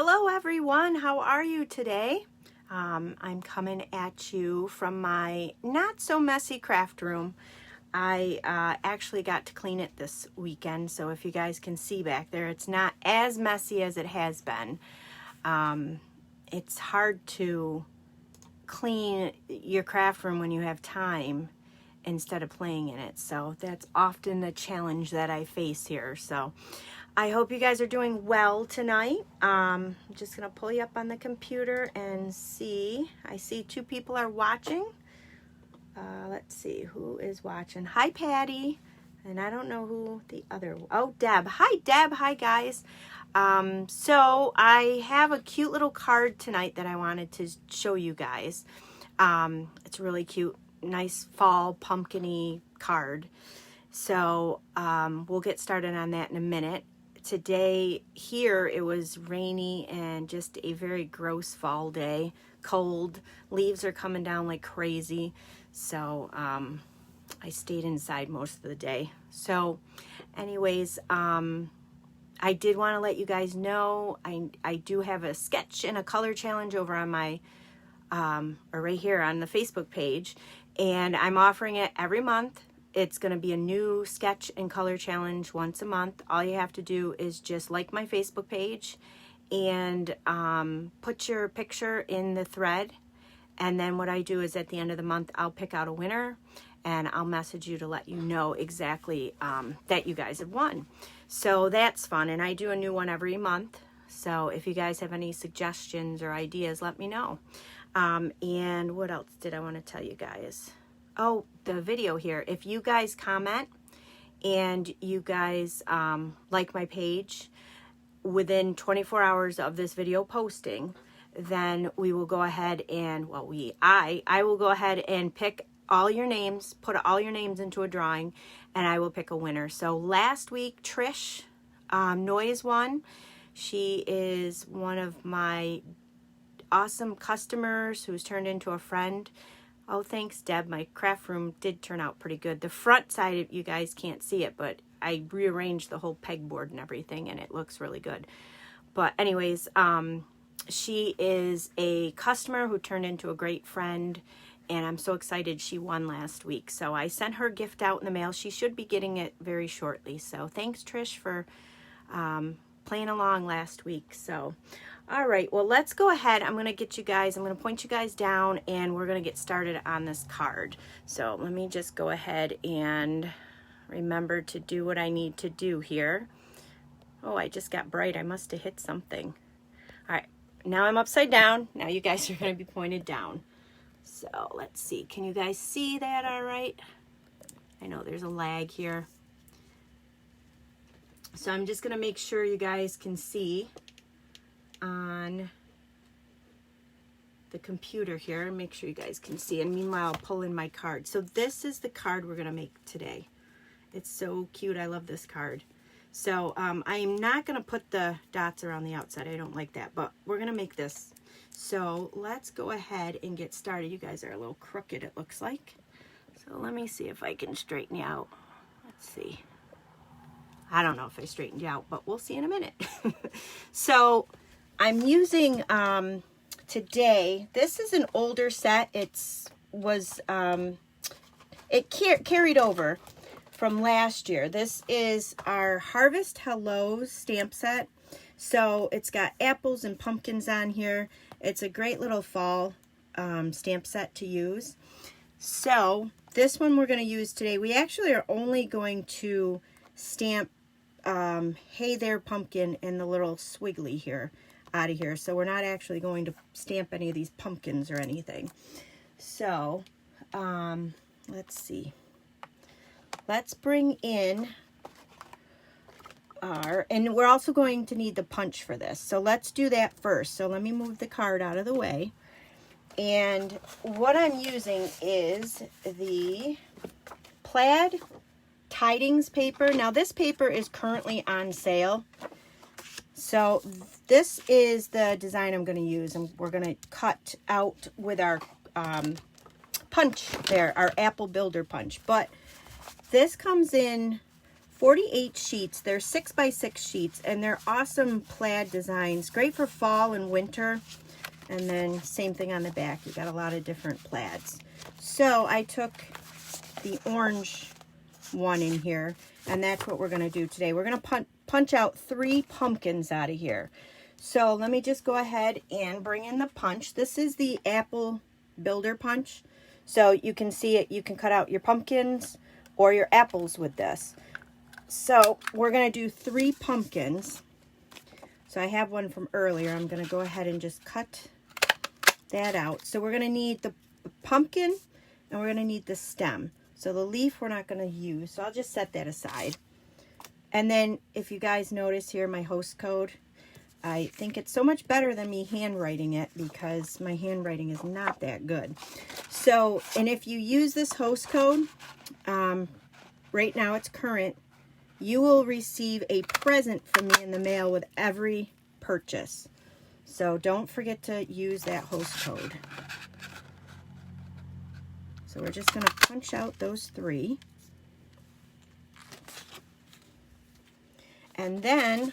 Hello everyone, how are you today? I'm coming at you from my not so messy craft room. I actually got to clean it this weekend, so if you guys can see back there, it's not as messy as it has been. It's hard to clean your craft room when you have time instead of playing in it, so that's often the challenge that I face here. So I hope you guys are doing well tonight. I'm just gonna pull you up on the computer and see. I see two people are watching. Let's see who is watching. Hi Patty, and I don't know who the other, oh Deb. Hi Deb, hi guys. So I have a cute little card tonight that I wanted to show you guys. It's really cute, nice fall pumpkin-y card. So we'll get started on that in a minute. Today here it was rainy and just a very gross fall day, cold, leaves are coming down like crazy, so I stayed inside most of the day. So anyways, I did want to let you guys know I do have a sketch and a color challenge over on my or right here on the Facebook page, and I'm offering it every month. It's going to be a new sketch and color challenge once a month. All you have to do is just like my Facebook page and put your picture in the thread. And then what I do is at the end of the month, I'll pick out a winner and I'll message you to let you know exactly that you guys have won. So that's fun. And I do a new one every month. So if you guys have any suggestions or ideas, let me know. And what else did I want to tell you guys? Oh, the video here. If you guys comment and you guys like my page within 24 hours of this video posting, then we will go ahead and, well, I will go ahead and pick all your names, put all your names into a drawing, and I will pick a winner. So last week, Trish Noyes won. She is one of my awesome customers who's turned into a friend. Oh, thanks, Deb. My craft room did turn out pretty good. The front side, you guys can't see it, but I rearranged the whole pegboard and everything, and it looks really good. But anyways, she is a customer who turned into a great friend, and I'm so excited she won last week. So I sent her gift out in the mail. She should be getting it very shortly. So thanks, Trish, for playing along last week. So all right, well, let's go ahead. I'm going to point you guys down, and we're going to get started on this card. So let me just go ahead and remember to do what I need to do here. Oh, I just got bright. I must have hit something. All right, now I'm upside down. Now you guys are going to be pointed down. So let's see. Can you guys see that all right? I know there's a lag here. So I'm just going to make sure you guys can see on the computer here and make sure you guys can see, and meanwhile I'll pull in my card. So this is the card we're gonna make today. It's so cute. I love this card. So I am not gonna put the dots around the outside. I don't like that, but we're gonna make this. So let's go ahead and get started. You guys are a little crooked, it looks like. So let me see if I can straighten you out. Let's see. I don't know if I straightened you out, but we'll see in a minute. So I'm using today, this is an older set. It carried over from last year. This is our Harvest Hellos stamp set. So it's got apples and pumpkins on here. It's a great little fall stamp set to use. So this one we're going to use today. We actually are only going to stamp Hey There Pumpkin and the little swiggly here out of here. So we're not actually going to stamp any of these pumpkins or anything. So let's see. Let's bring in and we're also going to need the punch for this. So let's do that first. So let me move the card out of the way. And what I'm using is the plaid tidings paper. Now this paper is currently on sale. So this is the design I'm going to use, and we're going to cut out with our punch there, our apple builder punch. But this comes in 48 sheets. They're 6x6 sheets, and they're awesome plaid designs. Great for fall and winter. And then same thing on the back. You got a lot of different plaids. So I took the orange one in here, and that's what we're going to do today. We're going to punch out 3 pumpkins out of here. So let me just go ahead and bring in the punch. This is the apple builder punch. So you can see it. You can cut out your pumpkins or your apples with this. So we're going to do 3 pumpkins. So I have one from earlier. I'm going to go ahead and just cut that out. So we're going to need the pumpkin, and we're going to need the stem. So the leaf we're not going to use, so I'll just set that aside. And then if you guys notice here, my host code, I think it's so much better than me handwriting it because my handwriting is not that good. So, and if you use this host code, right now it's current, you will receive a present from me in the mail with every purchase. So don't forget to use that host code. So we're just going to punch out those 3. And then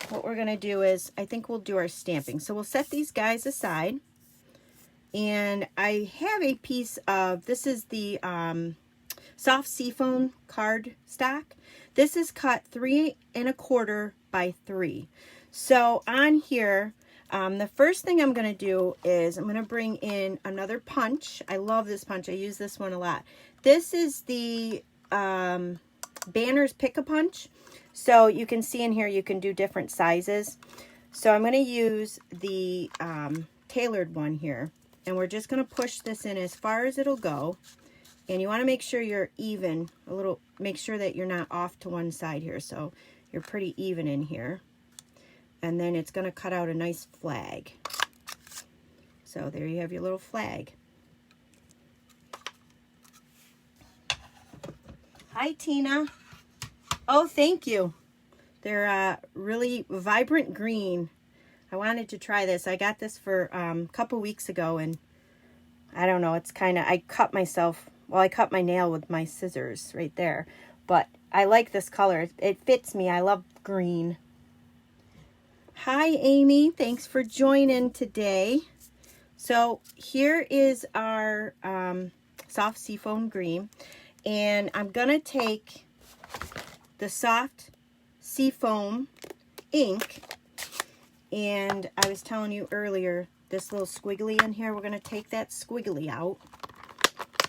what we're going to do is, I think we'll do our stamping. So we'll set these guys aside. And I have a piece of, this is the soft seafoam card stock. This is cut 3 1/4 by 3. So on here, the first thing I'm going to do is I'm going to bring in another punch. I love this punch. I use this one a lot. This is the Banners Pick-a-Punch. So you can see in here you can do different sizes. So I'm going to use the tailored one here. And we're just going to push this in as far as it'll go. And you want to make sure you're even, make sure that you're not off to one side here. So you're pretty even in here. And then it's going to cut out a nice flag. So there you have your little flag. Hi, Tina. Oh, thank you. They're really vibrant green. I wanted to try this. I got this for a couple weeks ago, and I don't know, it's kind of, I cut my nail with my scissors right there. But I like this color. It fits me. I love green. Hi, Amy. Thanks for joining today. So here is our soft seafoam green. And I'm going to take the soft seafoam ink. And I was telling you earlier, this little squiggly in here, we're going to take that squiggly out.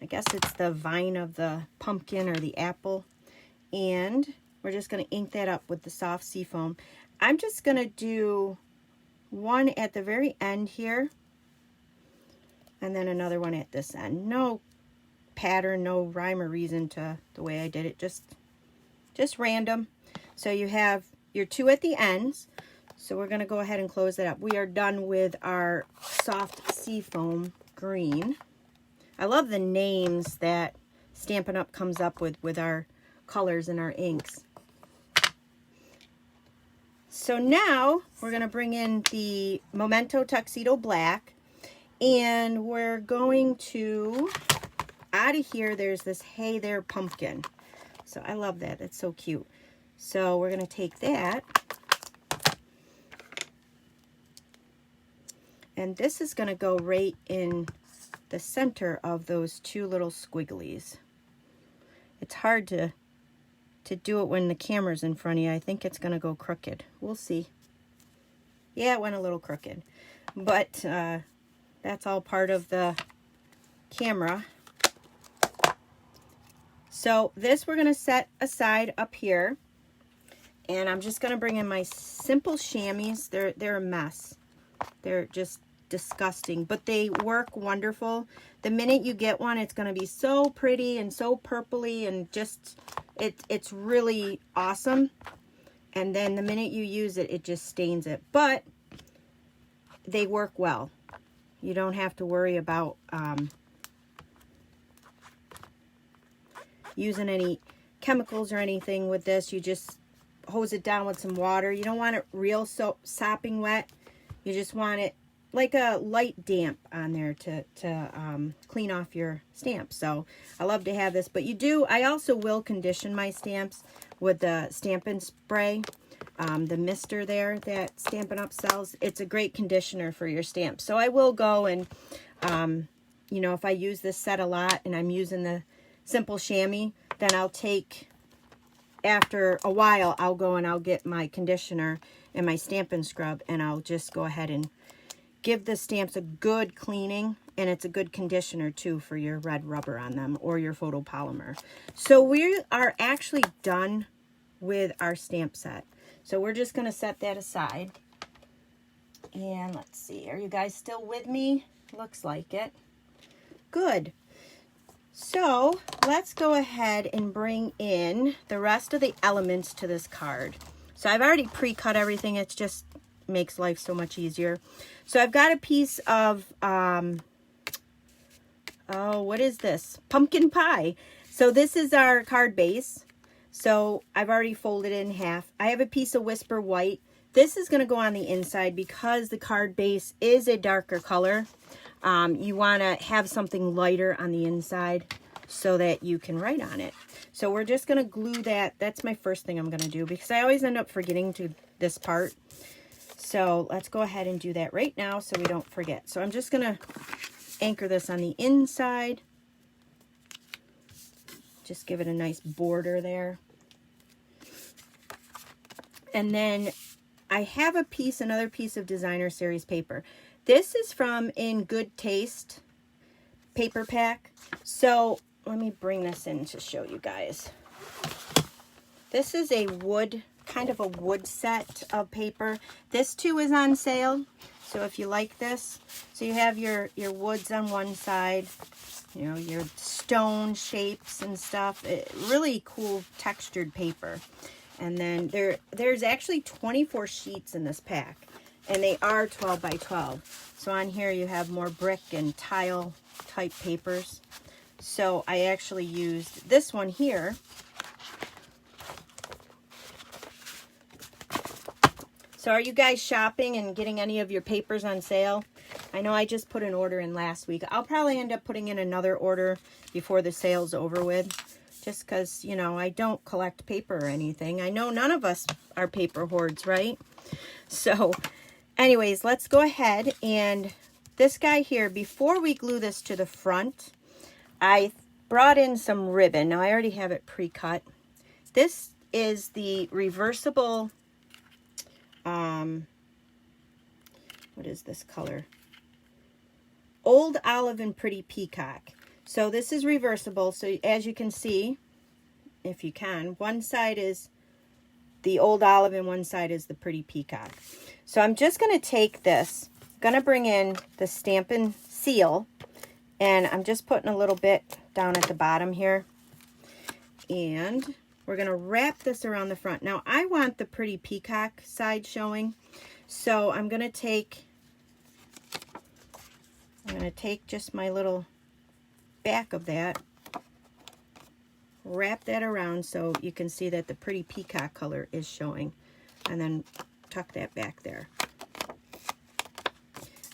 I guess it's the vine of the pumpkin or the apple. And we're just going to ink that up with the soft seafoam. I'm just going to do one at the very end here. And then another one at this end. No pattern, no rhyme or reason to the way I did it. Just random. So you have your 2 at the ends. So we're going to go ahead and close that up. We are done with our soft seafoam green. I love the names that Stampin' Up! Comes up with our colors and our inks. So now we're going to bring in the Memento Tuxedo Black, and we're going to, out of here, there's this Hey There pumpkin. So I love that. It's so cute. So we're going to take that, and this is going to go right in the center of those 2 little squigglies. It's hard to do it when the camera's in front of you. I think it's going to go crooked. We'll see. Yeah, it went a little crooked. But that's all part of the camera. So this we're going to set aside up here. And I'm just going to bring in my simple chamois. They're a mess. They're just disgusting, but they work wonderful. The minute you get one, it's going to be so pretty and so purpley, and just it's really awesome. And then the minute you use it, it just stains it, but they work well. You don't have to worry about using any chemicals or anything with this. You just hose it down with some water. You don't want it real sopping wet. You just want it like a light damp on there to clean off your stamps. So I love to have this, but I also will condition my stamps with the Stampin' spray, the mister there that Stampin' Up! Sells. It's a great conditioner for your stamps. So I will go and, you know, if I use this set a lot and I'm using the simple chamois, then I'll take, after a while, I'll go and I'll get my conditioner and my Stampin' scrub, and I'll just go ahead and give the stamps a good cleaning, and it's a good conditioner too for your red rubber on them or your photopolymer. So we are actually done with our stamp set. So we're just going to set that aside. And let's see, are you guys still with me? Looks like it. Good. So let's go ahead and bring in the rest of the elements to this card. So I've already pre-cut everything. It just makes life so much easier. So I've got a piece of, what is this? Pumpkin pie. So this is our card base. So I've already folded it in half. I have a piece of Whisper White. This is going to go on the inside because the card base is a darker color. You want to have something lighter on the inside so that you can write on it. So we're just going to glue that. That's my first thing I'm going to do because I always end up forgetting to this part. So let's go ahead and do that right now so we don't forget. So I'm just going to anchor this on the inside. Just give it a nice border there. And then I have another piece of Designer Series paper. This is from In Good Taste paper pack. So let me bring this in to show you guys. This is a wood, kind of a wood set of paper. This too is on sale. So if you like this, so you have your woods on one side, you know, your stone shapes and stuff. Really cool textured paper. And then there's actually 24 sheets in this pack, and they are 12 by 12. So on here you have more brick and tile type papers. So I actually used this one here. So are you guys shopping and getting any of your papers on sale? I know I just put an order in last week. I'll probably end up putting in another order before the sale's over with. Just because, you know, I don't collect paper or anything. I know none of us are paper hoards, right? So, anyways, let's go ahead. And this guy here, before we glue this to the front, I brought in some ribbon. Now, I already have it pre-cut. This is the reversible, what is this color? Old Olive and Pretty Peacock. So this is reversible. So as you can see, if you can, one side is the Old Olive and one side is the Pretty Peacock. So I'm just going to take this, going to bring in the Stampin' seal, and I'm just putting a little bit down at the bottom here. And we're going to wrap this around the front. Now I want the Pretty Peacock side showing. So I'm going to take just my little back of that, wrap that around so you can see that the Pretty Peacock color is showing, and then tuck that back there.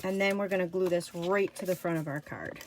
And then we're going to glue this right to the front of our card.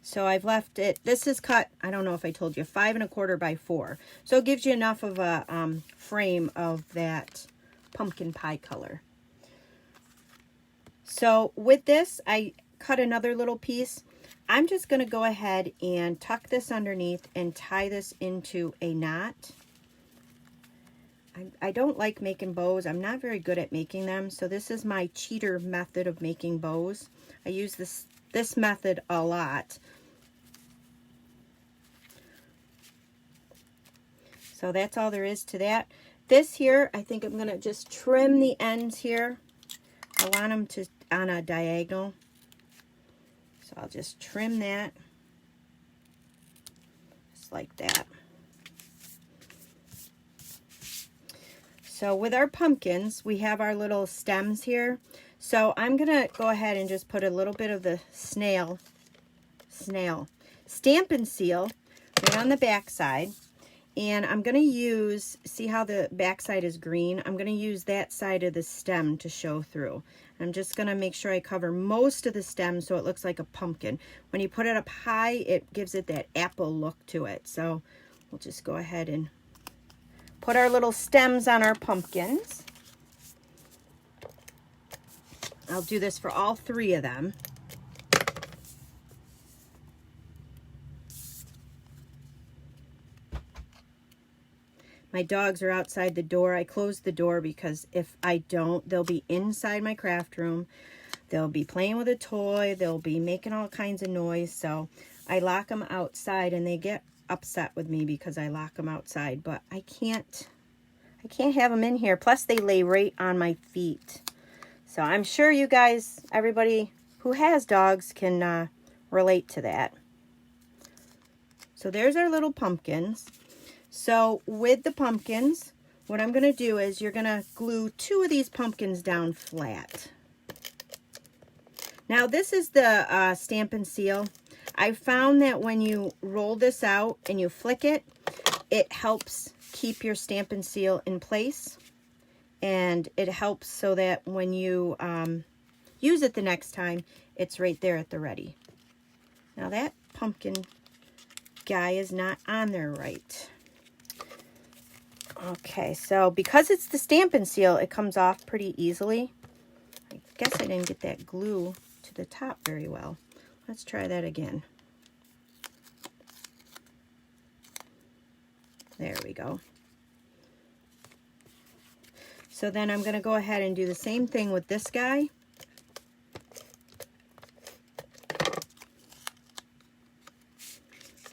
So I've left it, this is cut, I don't know if I told you, 5 1/4 by 4. So it gives you enough of a frame of that pumpkin pie color. So with this, I cut another little piece. I'm just going to go ahead and tuck this underneath and tie this into a knot. I don't like making bows. I'm not very good at making them. So this is my cheater method of making bows. I use this method a lot. So that's all there is to that. This here, I think I'm going to just trim the ends here. I want them to on a diagonal. So I'll just trim that. Just like that. So with our pumpkins, we have our little stems here. So I'm going to go ahead and just put a little bit of the snail. Stampin' Seal right on the back side. And I'm going to use, see how the back side is green? I'm going to use that side of the stem to show through. I'm just going to make sure I cover most of the stem so it looks like a pumpkin. When you put it up high, it gives it that apple look to it. So we'll just go ahead and put our little stems on our pumpkins. I'll do this for all 3 of them. My dogs are outside the door. I closed the door because if I don't, they'll be inside my craft room. They'll be playing with a toy. They'll be making all kinds of noise. So I lock them outside, and they get upset with me because I lock them outside. But I can't have them in here. Plus, they lay right on my feet. So I'm sure you guys, everybody who has dogs, can relate to that. So there's our little pumpkins. So with the pumpkins, what I'm going to do is you're going to glue 2 of these pumpkins down flat. Now this is the Stampin' Seal. I found that when you roll this out and you flick it, it helps keep your Stampin' Seal in place. And it helps so that when you use it the next time, it's right there at the ready. Now that pumpkin guy is not on there right. Okay, so because it's the Stampin' Seal, it comes off pretty easily. I guess I didn't get that glue to the top very well. Let's try that again. There we go. So then I'm going to go ahead and do the same thing with this guy.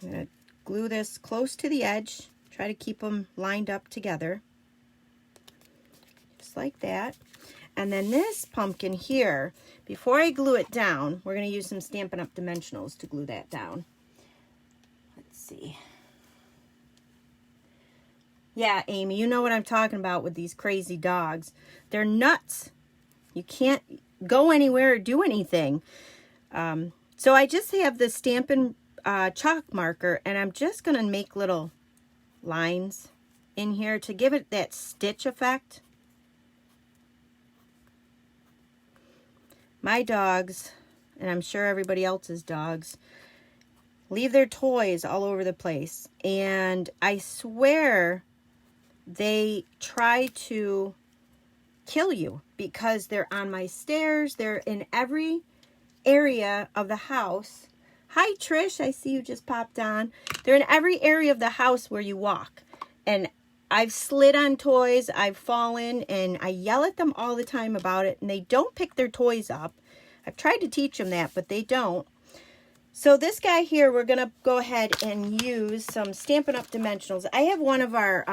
I'm going to glue this close to the edge. Try to keep them lined up together. Just like that. And then this pumpkin here, before I glue it down, we're going to use some Stampin' Up! Dimensionals to glue that down. Let's see. Yeah, Amy, you know what I'm talking about with these crazy dogs. They're nuts. You can't go anywhere or do anything. So I just have the Stampin' chalk marker, and I'm just going to make little lines in here to give it that stitch effect. My dogs, and I'm sure everybody else's dogs, leave their toys all over the place. And I swear they try to kill you because they're on my stairs. They're in every area of the house. Hi, Trish. I see you just popped on. They're in every area of the house where you walk. And I've slid on toys. I've fallen. And I yell at them all the time about it. And they don't pick their toys up. I've tried to teach them that, but they don't. So this guy here, we're going to go ahead and use some Stampin' Up! Dimensionals. I have one of our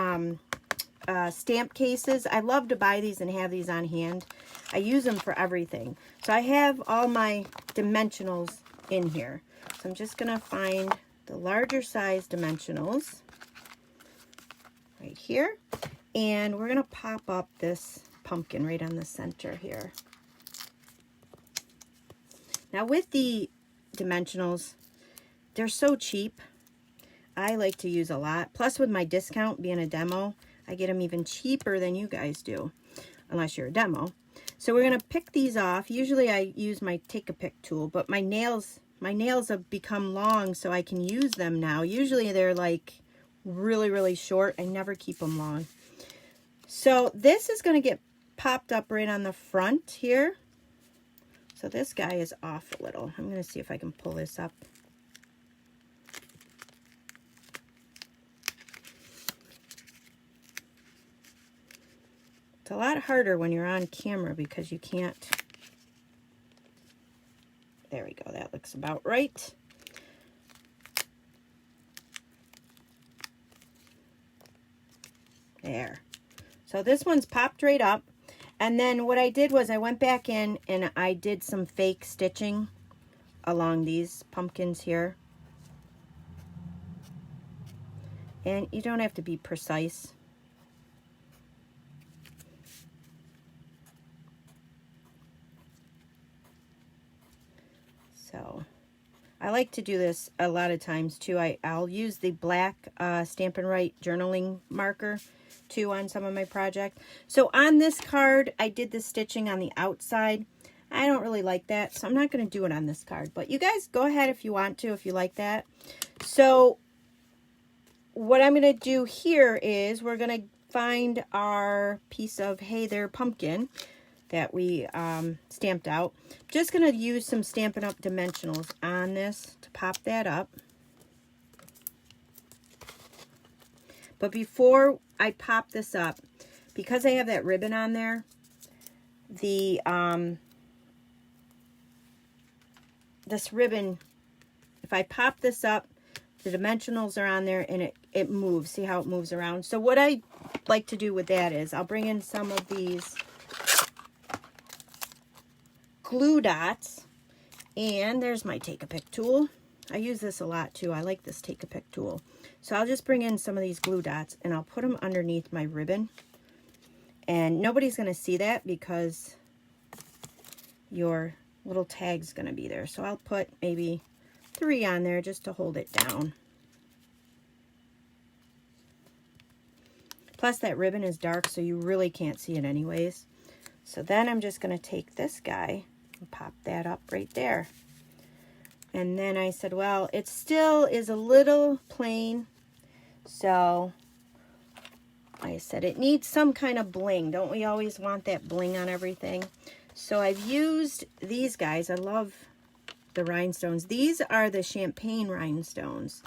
stamp cases. I love to buy these and have these on hand. I use them for everything. So I have all my dimensionals in here. So I'm just going to find the larger size dimensionals right here. And we're going to pop up this pumpkin right on the center here. Now with the dimensionals, they're so cheap. I like to use a lot. Plus with my discount being a demo, I get them even cheaper than you guys do, unless you're a demo. So we're going to pick these off. Usually I use my take-a-pick tool, but my nails have become long, so I can use them now. Usually they're like really, really short. I never keep them long. So this is going to get popped up right on the front here. So this guy is off a little. I'm going to see if I can pull this up. It's a lot harder when you're on camera because you can't. There we go. That looks about right. There. So this one's popped right up. And then what I did was I went back in and I did some fake stitching along these pumpkins here. And you don't have to be precise. So I like to do this a lot of times too. I'll use the black Stampin' Right journaling marker too on some of my project. So on this card, I did the stitching on the outside. I don't really like that, so I'm not going to do it on this card. But you guys go ahead if you want to, if you like that. So what I'm going to do here is we're going to find our piece of Hey There Pumpkin that we stamped out. Just going to use some Stampin' Up! Dimensionals on this to pop that up. But before I pop this up, because I have that ribbon on there, the this ribbon, if I pop this up, the dimensionals are on there and it moves. See how it moves around? So what I like to do with that is I'll bring in some of these glue dots, and there's my Take-A-Pick tool. I use this a lot too. I like this Take-A-Pick tool. So I'll just bring in some of these glue dots and I'll put them underneath my ribbon. And nobody's going to see that because your little tag's going to be there. So I'll put maybe 3 on there just to hold it down. Plus that ribbon is dark, so you really can't see it anyways. So then I'm just going to take this guy and pop that up right there. And then I said, well, it still is a little plain. So I said it needs some kind of bling. Don't we always want that bling on everything? So I've used these guys. I love the rhinestones. These are the champagne rhinestones.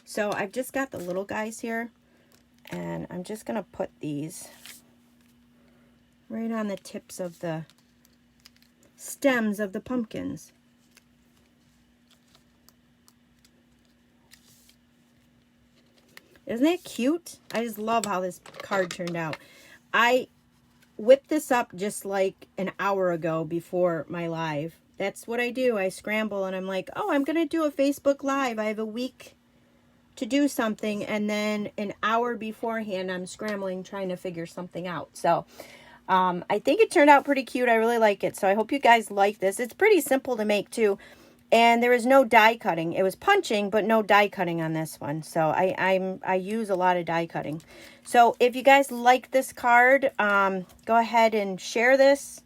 So I've just got the little guys here. And I'm just going to put these right on the tips of the stems of the pumpkins. Isn't that cute? I just love how this card turned out. I whipped this up just like an hour ago before my live. That's what I do. I scramble and I'm like, oh, I'm going to do a Facebook Live. I have a week to do something, and then an hour beforehand I'm scrambling trying to figure something out. So I think it turned out pretty cute. I really like it. So I hope you guys like this. It's pretty simple to make too. And there is no die cutting. It was punching, but no die cutting on this one. So I use a lot of die cutting. So if you guys like this card, go ahead and share this.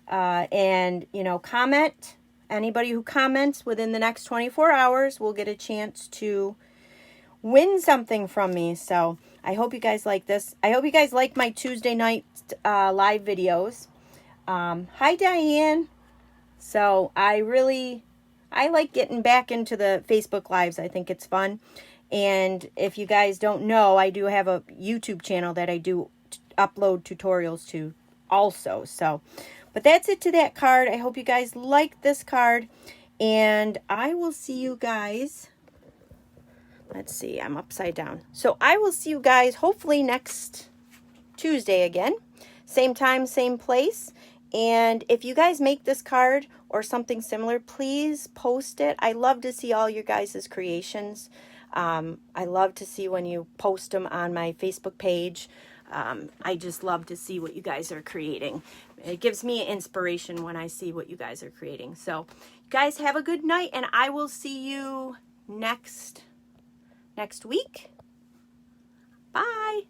And, you know, comment. Anybody who comments within the next 24 hours will get a chance to win something from me. So I hope you guys like this. I hope you guys like my Tuesday night live videos. Hi, Diane. So I like getting back into the Facebook Lives. I think it's fun. And if you guys don't know, I do have a YouTube channel that I do upload tutorials to also. So, but that's it to that card. I hope you guys like this card. And I will see you guys. Let's see, I'm upside down. So I will see you guys hopefully next Tuesday again. Same time, same place. And if you guys make this card or something similar, please post it. I love to see all your guys' creations. I love to see when you post them on my Facebook page. I just love to see what you guys are creating. It gives me inspiration when I see what you guys are creating. So you guys have a good night, and I will see you next week. Bye.